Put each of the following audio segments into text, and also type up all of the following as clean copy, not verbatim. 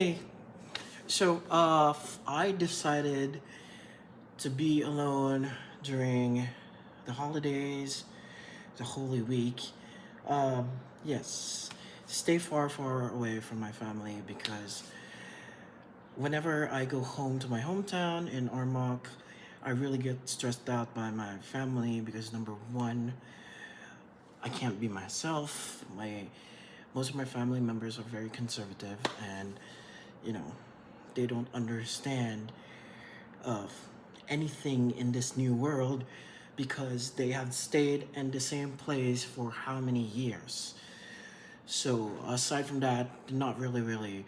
Hey, I decided to be alone during the holidays, the Holy Week. Um, yes, stay far, far away from my family because whenever I go home to my hometown in Armagh, I really get stressed out by my family because number one, I can't be myself. Most of my family members are very conservative and you know they don't understand of anything in this new world because they have stayed in the same place for how many years. So aside from that, they're not really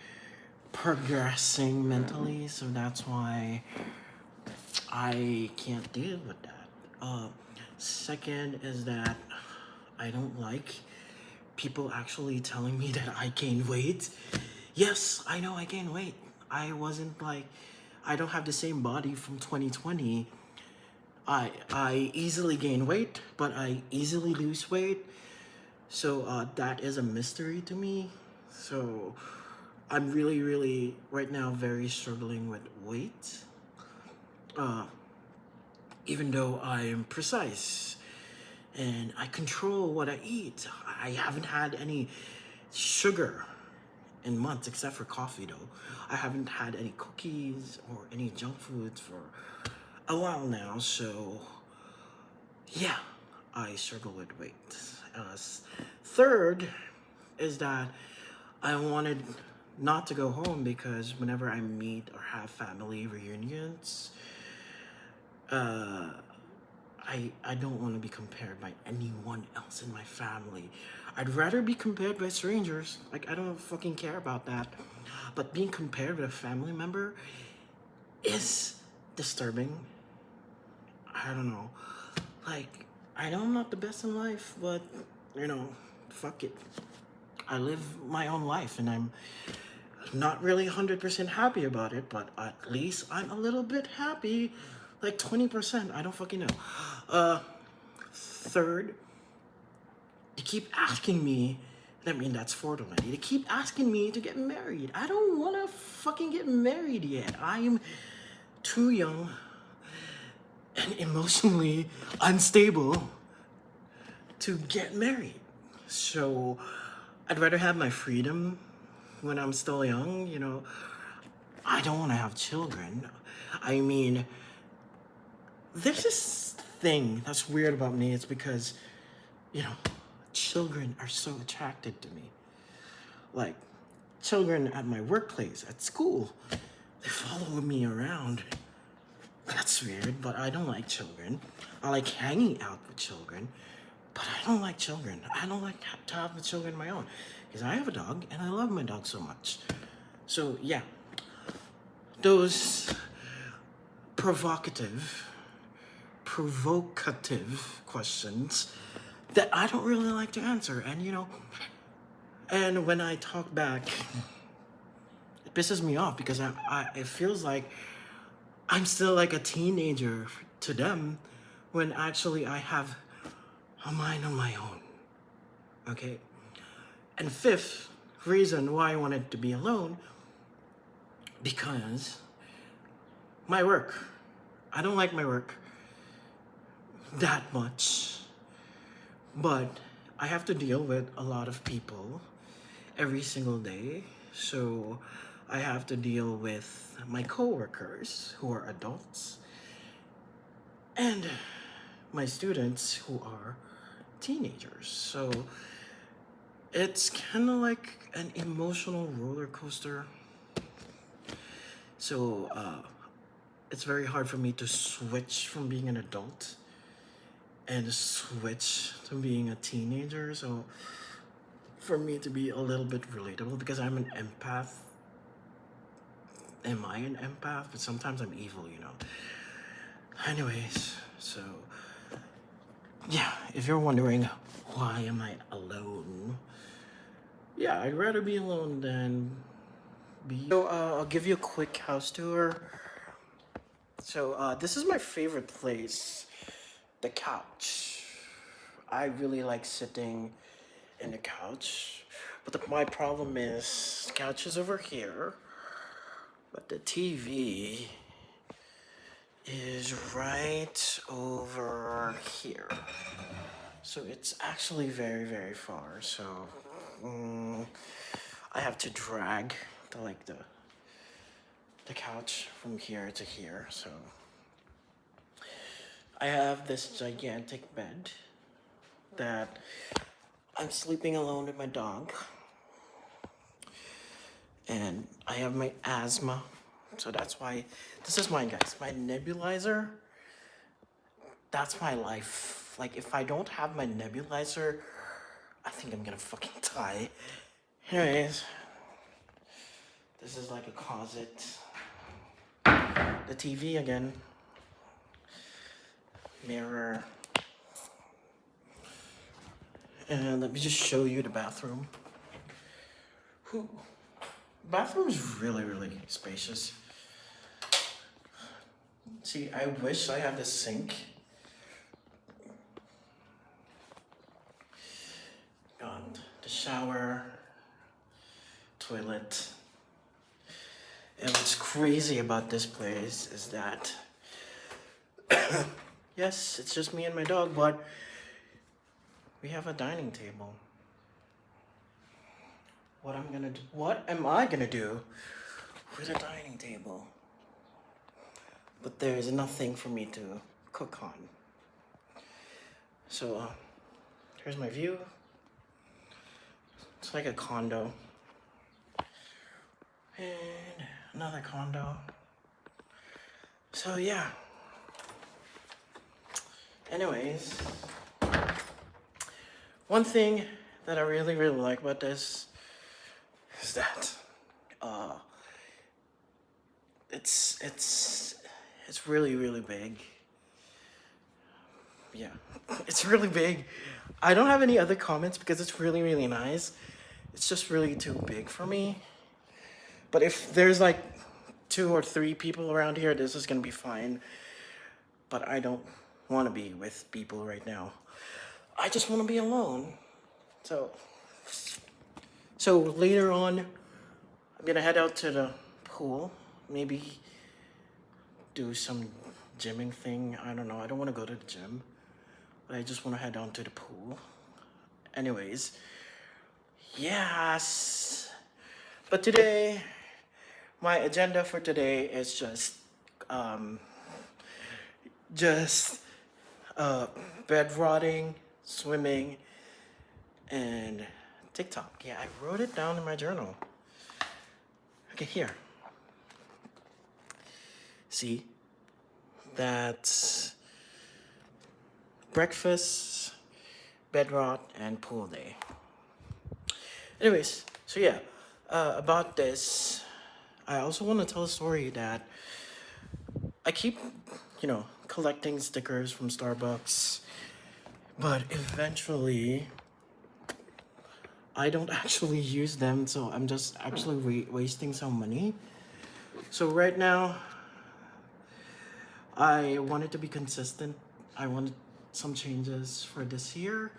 progressing mentally. So that's why I can't deal with that. Second is that I don't like people actually telling me that I gained weight. Yes, I know I gained weight. I wasn't like I don't have the same body from 2020. I easily gain weight, but I easily lose weight. So that is a mystery to me. So I'm really right now very struggling with weight. Uh, Even though I am precise and I control what I eat, I haven't had any sugar in months except for coffee though. I haven't had any cookies or any junk foods for a while now, so yeah, I struggle with weight. Third is that I wanted not to go home because whenever I meet or have family reunions, uh, I don't want to be compared by anyone else in my family. I'd rather be compared by strangers. Like I don't fucking care about that. But being compared with a family member is disturbing. I don't know. Like I know I'm not the best in life, but you know, fuck it. I live my own life and I'm not really 100% happy about it, but at least I'm a little bit happy. Like 20%. I don't fucking know. Third, they keep asking me, I mean, that's fourth already. They keep asking me to get married. I don't want to fucking get married yet. I'm too young and emotionally unstable to get married. So I'd rather have my freedom when I'm still young. I don't want to have children. I mean, there's this thing that's weird about me. It's because, you know, children are so attracted to me. Like, children at my workplace, at school, they follow me around. That's weird, but I don't like children. I like hanging out with children, but I don't like children. I don't like to have the children of my own. Because I have a dog, and I love my dog so much. So, yeah, those provocative, provocative questions that I don't really like to answer. And when I talk back, it pisses me off because it feels like I'm still like a teenager to them when actually I have a mind on my own. Okay? And fifth reason why I wanted to be alone, because my work. I don't like my work that much, but I have to deal with a lot of people every single day. So I have to deal with my coworkers who are adults and my students who are teenagers. So it's kind of like an emotional roller coaster. So it's very hard for me to switch from being an adult and switch to being a teenager. So for me to be a little bit relatable because I'm an empath. Am I an empath? But sometimes I'm evil. Anyways, so yeah, if you're wondering why am I alone, yeah, I'd rather be alone than be. So I'll give you a quick house tour. So this is my favorite place, the couch. I really like sitting in the couch, but my problem is the couch is over here. But the TV is right over here. So it's actually very, very far. So I have to drag the couch from here to here. So I have this gigantic bed that I'm sleeping alone with my dog. And I have my asthma. So that's why this is mine, guys. My nebulizer. That's my life. Like, if I don't have my nebulizer, I think I'm gonna fucking die. Anyways, this is like a closet. The TV again. Mirror. And let me just show you the bathroom. Whew. Bathroom's really, really spacious. See, I wish I had the sink. Got the shower, toilet. And what's crazy about this place is that, yes, it's just me and my dog, but we have a dining table. What am I gonna do with a dining table? But there is nothing for me to cook on. So here's my view. It's like a condo. And another condo. So yeah. Anyways, one thing that I really, really like about this is that it's really, really big. Yeah, it's really big. I don't have any other comments because it's really, really nice. It's just really too big for me. But if there's like 2 or 3 people around here, this is gonna be fine. But I don't want to be with people right now. I just want to be alone. So later on, I'm gonna head out to the pool. Maybe do some gymming thing. I don't know. I don't want to go to the gym. But I just want to head down to the pool. Anyways, yes. But today, my agenda for today is just bed rotting, swimming, and TikTok. Yeah, I wrote it down in my journal. Okay, here. See? That's breakfast, bed rot, and pool day. Anyways, so yeah, about this, I also want to tell a story that I keep, collecting stickers from Starbucks, but eventually I don't actually use them, so I'm just actually wasting some money. So right now, I wanted to be consistent. I wanted some changes for this year,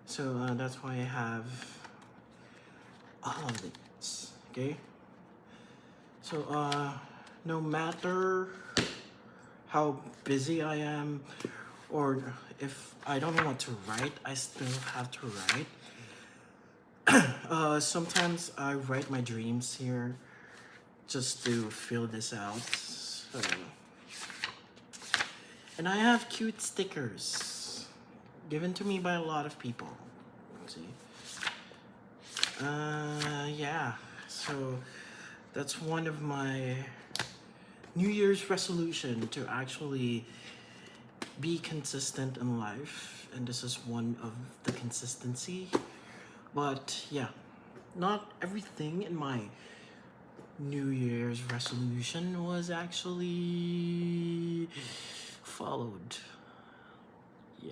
so that's why I have all of it. Okay. So no matter how busy I am, or if I don't know what to write, I still have to write. Sometimes I write my dreams here just to fill this out. So, and I have cute stickers given to me by a lot of people. Let's see. Yeah. So that's one of my New Year's resolution, to actually be consistent in life, and this is one of the consistency. But yeah, not everything in my New Year's resolution was actually followed. Yeah.